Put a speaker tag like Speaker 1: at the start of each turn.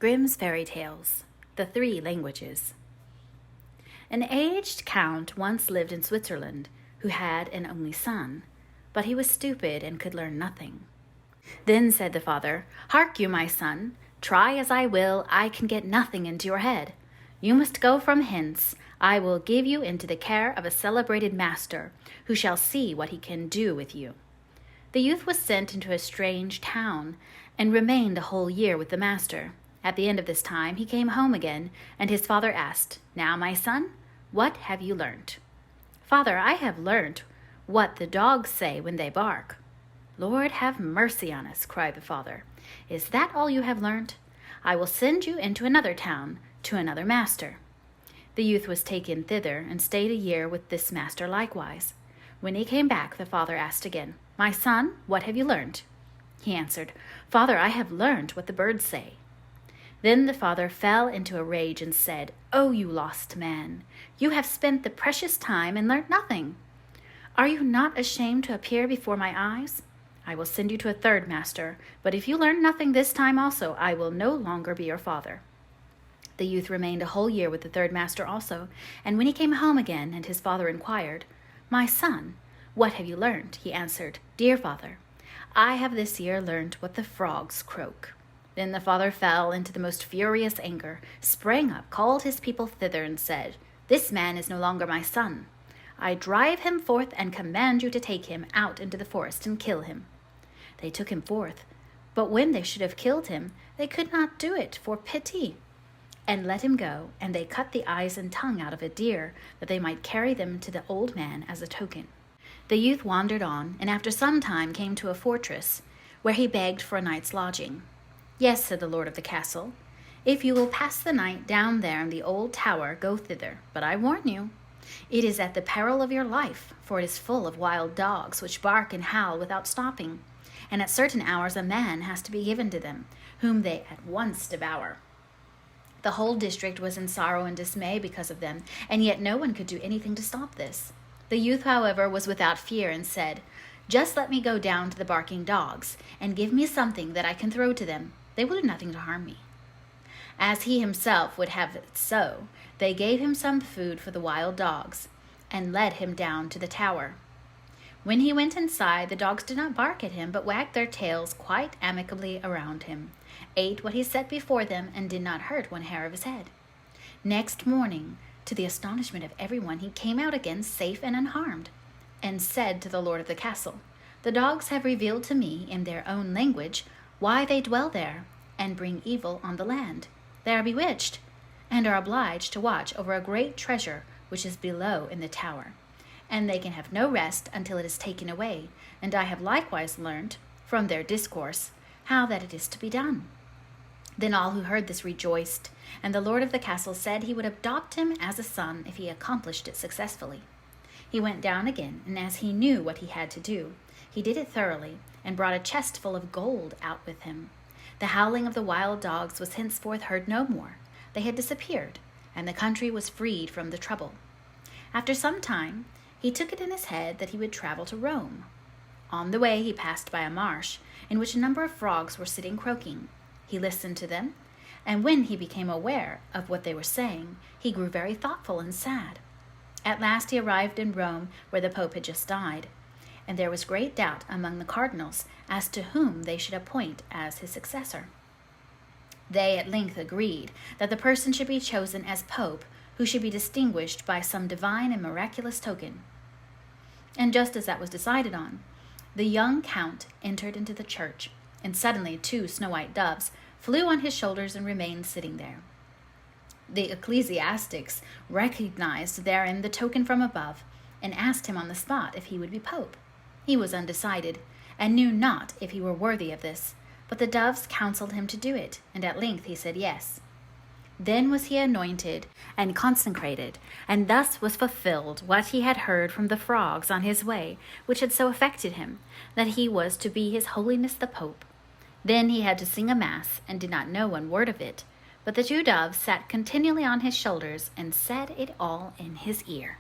Speaker 1: Grimm's Fairy Tales, The Three Languages. An aged count once lived in Switzerland who had an only son, but he was stupid and could learn nothing. Then said the father, "Hark you, my son, try as I will, I can get nothing into your head. You must go from hence. I will give you into the care of a celebrated master, who shall see what he can do with you." The youth was sent into a strange town, and remained a whole year with the master. At the end of this time he came home again, and his father asked, "Now, my son, what have you learnt?" "Father, I have learnt what the dogs say when they bark." "Lord, have mercy on us," cried the father. "Is that all you have learnt? I will send you into another town, to another master." The youth was taken thither, and stayed a year with this master likewise. When he came back, the father asked again, "My son, what have you learnt?" He answered, "Father, I have learnt what the birds say." Then the father fell into a rage and said, "Oh, you lost man, you have spent the precious time and learnt nothing. Are you not ashamed to appear before my eyes? I will send you to a third master, but if you learn nothing this time also, I will no longer be your father." The youth remained a whole year with the third master also, and when he came home again, and his father inquired, "My son, what have you learnt?" he answered, "Dear father, I have this year learnt what the frogs croak." Then the father fell into the most furious anger, sprang up, called his people thither, and said, "This man is no longer my son. I drive him forth and command you to take him out into the forest and kill him." They took him forth, but when they should have killed him, they could not do it for pity, and let him go, and they cut the eyes and tongue out of a deer, that they might carry them to the old man as a token. The youth wandered on, and after some time came to a fortress, where he begged for a night's lodging. "Yes," said the lord of the castle, "if you will pass the night down there in the old tower, go thither. But I warn you, it is at the peril of your life, for it is full of wild dogs, which bark and howl without stopping, and at certain hours a man has to be given to them, whom they at once devour." The whole district was in sorrow and dismay because of them, and yet no one could do anything to stop this. The youth, however, was without fear, and said, "Just let me go down to the barking dogs, and give me something that I can throw to them. They will do nothing to harm me." As he himself would have it so, they gave him some food for the wild dogs, and led him down to the tower. When he went inside, the dogs did not bark at him, but wagged their tails quite amicably around him, ate what he set before them, and did not hurt one hair of his head. Next morning, to the astonishment of everyone, he came out again safe and unharmed, and said to the lord of the castle, "The dogs have revealed to me in their own language why they dwell there and bring evil on the land. They are bewitched, and are obliged to watch over a great treasure which is below in the tower, and they can have no rest until it is taken away, and I have likewise learnt from their discourse how that it is to be done." Then all who heard this rejoiced, and the lord of the castle said he would adopt him as a son if he accomplished it successfully. He went down again, and as he knew what he had to do, he did it thoroughly, and brought a chest full of gold out with him. The howling of the wild dogs was henceforth heard no more. They had disappeared, and the country was freed from the trouble. After some time, he took it in his head that he would travel to Rome. On the way he passed by a marsh, in which a number of frogs were sitting croaking. He listened to them, and when he became aware of what they were saying, he grew very thoughtful and sad. At last he arrived in Rome, where the Pope had just died, and there was great doubt among the cardinals as to whom they should appoint as his successor. They at length agreed that the person should be chosen as Pope who should be distinguished by some divine and miraculous token. And just as that was decided on, the young count entered into the church, and suddenly 2 snow-white doves flew on his shoulders and remained sitting there. The ecclesiastics recognized therein the token from above, and asked him on the spot if he would be pope. He was undecided, and knew not if he were worthy of this, but the doves counseled him to do it, and at length he said yes. Then was he anointed and consecrated, and thus was fulfilled what he had heard from the frogs on his way, which had so affected him, that he was to be his holiness the Pope. Then he had to sing a mass, and did not know one word of it, but the 2 doves sat continually on his shoulders, and said it all in his ear.